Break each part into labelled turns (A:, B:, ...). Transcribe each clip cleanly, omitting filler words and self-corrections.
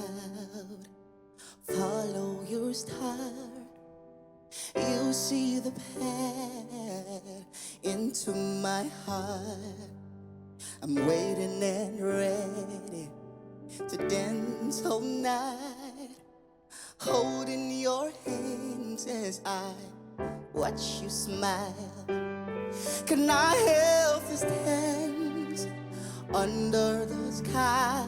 A: out, follow your star. You see the path into my heart. I'm waiting and ready to dance all night, holding your hands as I watch you smile. Can I help this dance under the sky?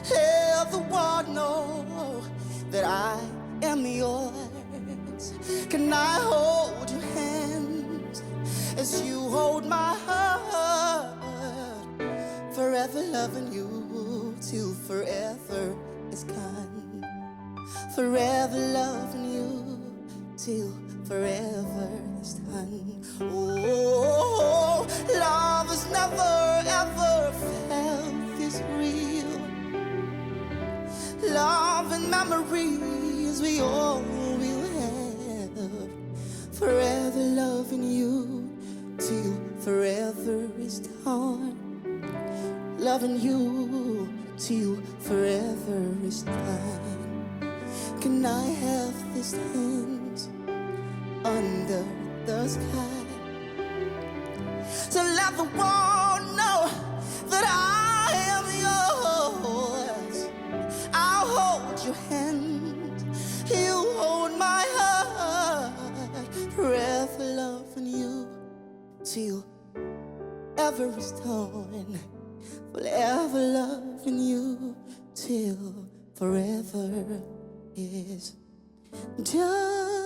A: Help the world know that I am yours. Can I hold your hands as you hold my heart? Forever loving you till forever is gone. Forever loving you till forever is done. Oh, love has never ever felt this real. Love and memories we all will have. Forever loving you till forever is done. Loving you till forever is done. Can I have this hands under the sky to let the world know that I am yours? I'll hold your hand, you hold my heart. Forever loving you till ever is done. Forever loving you till forever is done.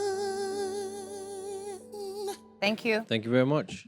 B: Thank you.
C: Thank you very much.